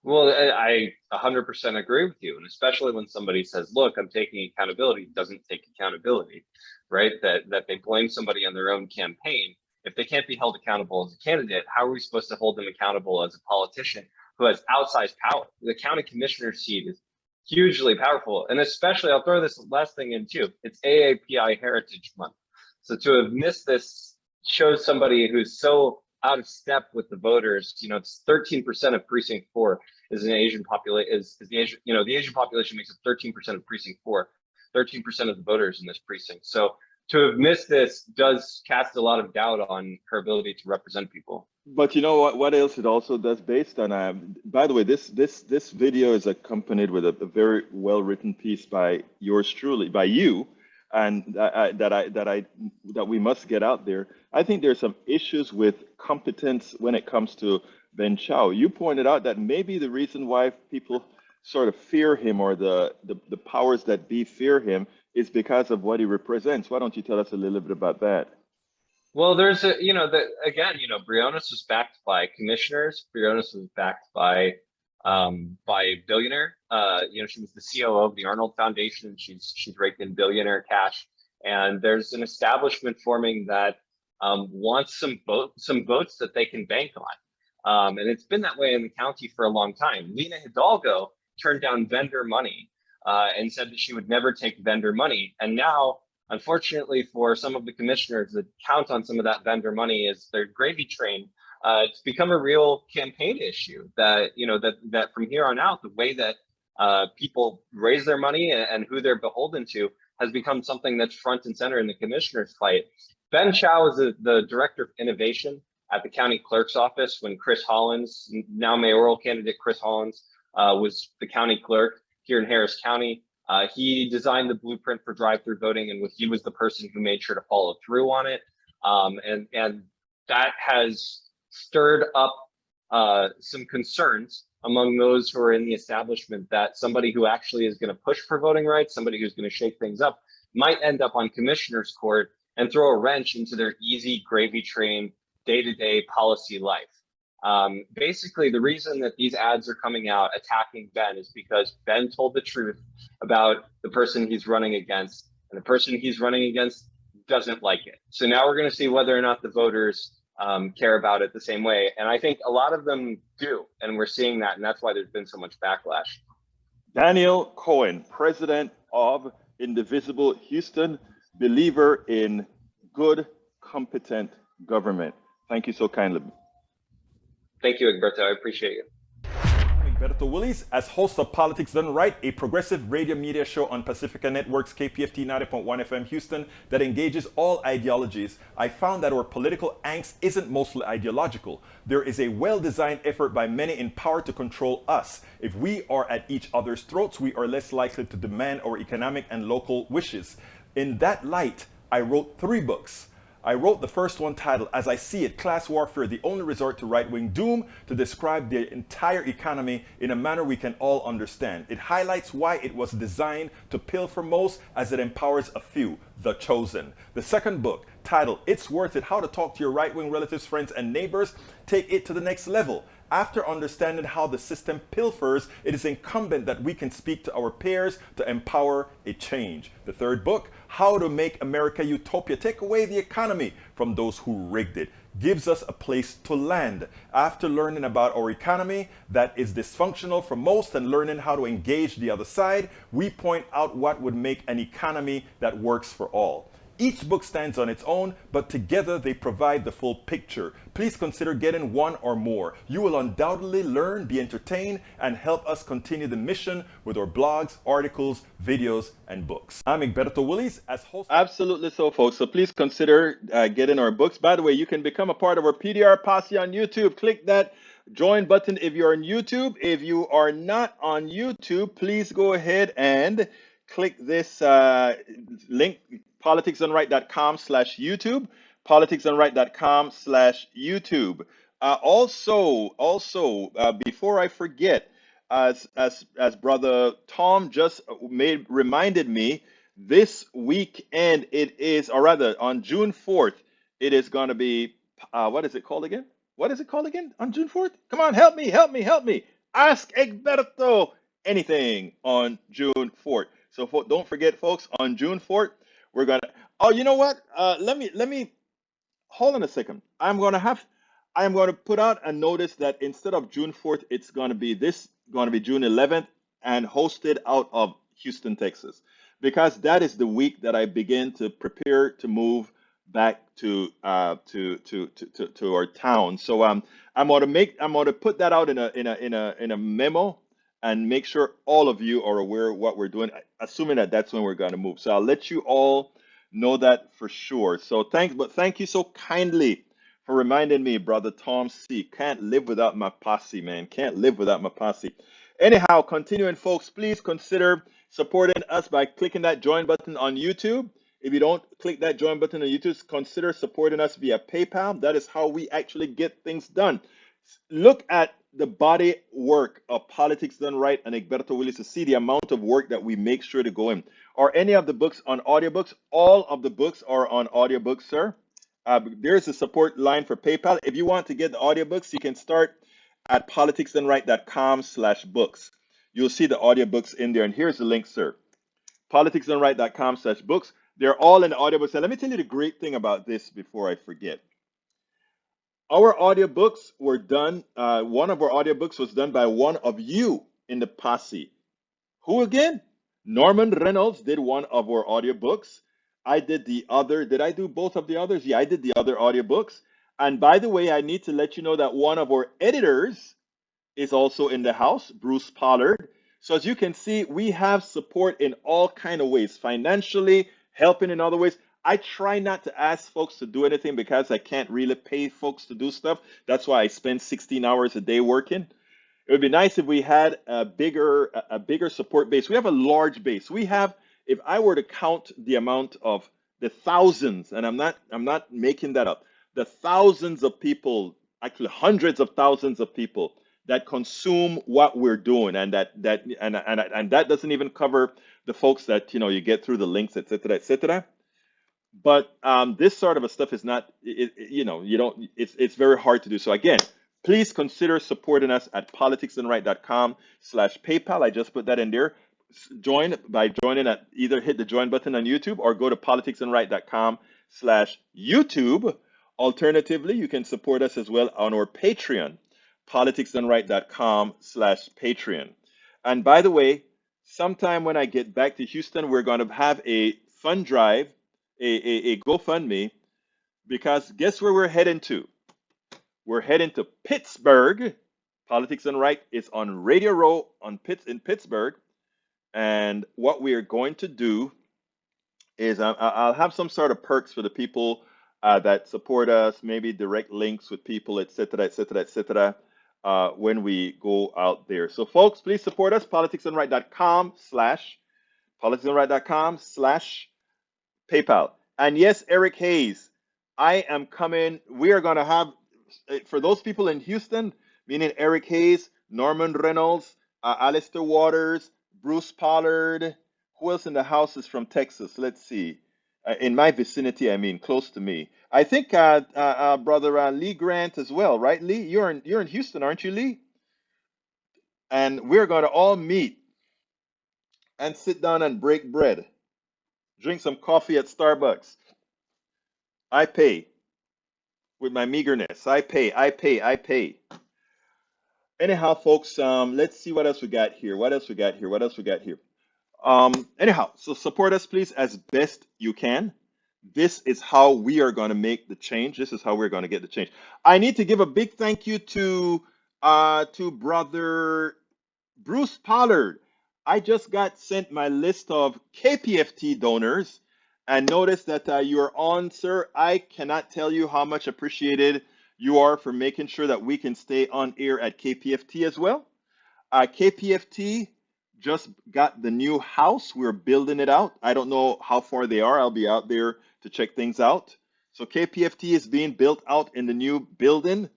Speaker 4: Well, I 100% agree with you, and especially when somebody says, "Look, I'm taking accountability," doesn't take accountability, right? That they blame somebody on their own campaign. If they can't be held accountable as a candidate, how are we supposed to hold them accountable as a politician who has outsized power? The county commissioner seat is hugely powerful, and especially, I'll throw this last thing in too. It's AAPI Heritage Month, so to have missed this shows somebody who's so out of step with the voters. You know, it's 13% of precinct 4 is an Asian population. The Asian population makes up 13% of precinct 4, 13% of the voters in this precinct. So to have missed this does cast a lot of doubt on her ability to represent people.
Speaker 1: But you know what else it also does, based on by the way, this video is accompanied with a very well written piece by yours truly, by you, and that we must get out there. I think there's some issues with competence when it comes to Ben Chow. You pointed out that maybe the reason why people sort of fear him, or the powers that be fear him, is because of what he represents. Why don't you tell us a little bit about that?
Speaker 4: Well, there's Briones was backed by commissioners. Briones was backed by a billionaire. She was the COO of the Arnold Foundation. She's raked in billionaire cash. And there's an establishment forming that wants some votes that they can bank on. And it's been that way in the county for a long time. Lena Hidalgo turned down vendor money and said that she would never take vendor money. And now, unfortunately for some of the commissioners that count on some of that vendor money as their gravy train, it's become a real campaign issue that from here on out, the way that people raise their money and who they're beholden to has become something that's front and center in the commissioner's fight. Ben Chow is the director of innovation at the county clerk's office when Chris Hollins, now mayoral candidate Chris Hollins, was the county clerk here in Harris County. He designed the blueprint for drive-through voting, and he was the person who made sure to follow through on it. And that has stirred up some concerns among those who are in the establishment that somebody who actually is going to push for voting rights, somebody who's going to shake things up, might end up on commissioner's court and throw a wrench into their easy gravy train day-to-day policy life. Basically, the reason that these ads are coming out attacking Ben is because Ben told the truth about the person he's running against, and the person he's running against doesn't like it. So now we're going to see whether or not the voters care about it the same way. And I think a lot of them do, and we're seeing that, and that's why there's been so much backlash.
Speaker 1: Daniel Cohen, president of Indivisible Houston, believer in good, competent government. Thank you so kindly.
Speaker 4: Thank you, Egberto. I appreciate you.
Speaker 1: I'm Egberto Willies, as host of Politics Done Right, a progressive radio media show on Pacifica Network's KPFT 90.1 FM Houston that engages all ideologies. I found that our political angst isn't mostly ideological. There is a well-designed effort by many in power to control us. If we are at each other's throats, we are less likely to demand our economic and local wishes. In that light, I wrote 3 books. I wrote the first one titled, As I See It, Class Warfare, the Only Resort to Right-Wing Doom, to describe the entire economy in a manner we can all understand. It highlights why it was designed to pilfer most as it empowers a few, the chosen. The second book, titled, It's Worth It, How to Talk to Your Right-Wing Relatives, Friends, and Neighbors, take it to the next level. After understanding how the system pilfers, it is incumbent that we can speak to our peers to empower a change. The third book, How to Make America Utopia, Take Away the Economy from Those Who Rigged It, gives us a place to land. After learning about our economy that is dysfunctional for most and learning how to engage the other side, we point out what would make an economy that works for all. Each book stands on its own, but together they provide the full picture. Please consider getting one or more. You will undoubtedly learn, be entertained, and help us continue the mission with our blogs, articles, videos, and books. I'm Egberto Willies, as host. Absolutely so, folks. So please consider getting our books. By the way, you can become a part of our PDR Posse on YouTube. Click that join button if you're on YouTube. If you are not on YouTube, please go ahead and click this link, politicsdoneright.com/YouTube, politicsdoneright.com/YouTube. Also, before I forget, as brother Tom just reminded me, this weekend it is, or rather on June 4th, it is going to be, what is it called again? What is it called again on June 4th? Come on, help me. Ask Egberto anything on June 4th. So don't forget, folks, on June 4th, we're going to, oh, you know what? Let me, hold on a second. I'm going to put out a notice that instead of June 4th, it's going to be June 11th and hosted out of Houston, Texas, because that is the week that I begin to prepare to move back to our town. So I'm going to put that out in a memo and make sure all of you are aware of what we're doing, assuming that that's when we're going to move. So I'll let you all know that for sure. So thank you so kindly for reminding me, brother Tom C. Can't live without my posse, man. Can't live without my posse. Anyhow, continuing, folks, please consider supporting us by clicking that join button on YouTube. If you don't click that join button on YouTube, consider supporting us via PayPal. That is how we actually get things done. Look at the body work of Politics Done Right and Egberto Willies to see the amount of work that we make sure to go in. Are any of the books on audiobooks? All of the books are on audiobooks, sir. There's a support line for PayPal. If you want to get the audiobooks, you can start at politicsdoneright.com/books. You'll see the audiobooks in there. And here's the link, sir. politicsdoneright.com/books. They're all in the audiobooks. And let me tell you the great thing about this before I forget. Our audiobooks were done, one of our audiobooks was done by one of you in the posse. Who again? Norman Reynolds did one of our audiobooks. I did the other. Did I do both of the others? Yeah, I did the other audiobooks. And by the way, I need to let you know that one of our editors is also in the house, Bruce Pollard. So as you can see, we have support in all kinds of ways, financially, helping in other ways. I try not to ask folks to do anything because I can't really pay folks to do stuff. That's why I spend 16 hours a day working. It would be nice if we had a bigger support base. We have a large base. We have, if I were to count the amount of the thousands, and I'm not making that up, the thousands of people, actually hundreds of thousands of people that consume what we're doing, and that doesn't even cover the folks that you get through the links, etc., etc. But this sort of a stuff is not, you don't. It's very hard to do. So again, please consider supporting us at politicsandright.com/PayPal. I just put that in there. Join by joining at either hit the join button on YouTube or go to politicsandright.com/YouTube. Alternatively, you can support us as well on our Patreon, politicsandright.com/Patreon. And by the way, sometime when I get back to Houston, we're going to have a fund drive, a GoFundMe, because guess where we're heading to? We're heading to Pittsburgh. Politics and Right is on Radio Row in Pittsburgh. And what we are going to do is I'll have some sort of perks for the people that support us, maybe direct links with people, etc., etc., etc., when we go out there. So folks, please support us, politicsandright.com/PayPal. And yes, Eric Hayes, I am coming. We are going to have, for those people in Houston, meaning Eric Hayes, Norman Reynolds, Alistair Waters, Bruce Pollard. Who else in the house is from Texas? Let's see. In my vicinity, I mean, close to me. I think brother Lee Grant as well, right? Lee, you're in Houston, aren't you, Lee? And we're going to all meet and sit down and break bread, drink some coffee at Starbucks. I pay with my meagerness. I pay. Anyhow, folks, let's see what else we got here. Anyhow, so support us, please, as best you can. This is how we are going to make the change. This is how we're going to get the change. I need to give a big thank you to brother Bruce Pollard. I just got sent my list of KPFT donors, and notice that you're on, sir. I cannot tell you how much appreciated you are for making sure that we can stay on air at KPFT as well. KPFT just got the new house. We're building it out. I don't know how far they are. I'll be out there to check things out. So KPFT is being built out in the new building.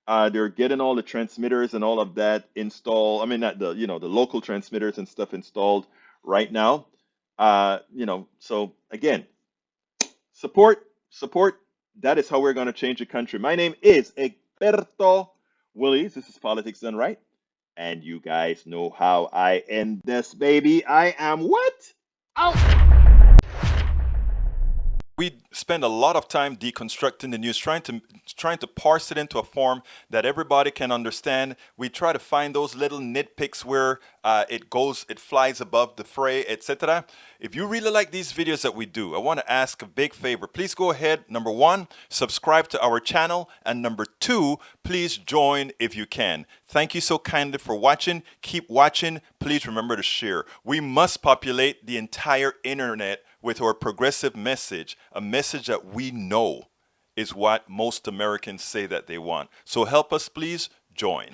Speaker 1: They're getting all the transmitters and all of that installed. I mean, not the local transmitters and stuff installed right now. So again, support. That is how we're going to change the country. My name is Egberto Willies. This is Politics Done Right. And you guys know how I end this, baby. I am what? Out. We spend a lot of time deconstructing the news, trying to parse it into a form that everybody can understand. We try to find those little nitpicks where it flies above the fray, etc. If you really like these videos that we do, I want to ask a big favor. Please go ahead, number one, subscribe to our channel, and number two, please join if you can. Thank you so kindly for watching. Keep watching. Please remember to share. We must populate the entire internet with our progressive message, a message that we know is what most Americans say that they want. So help us, please join.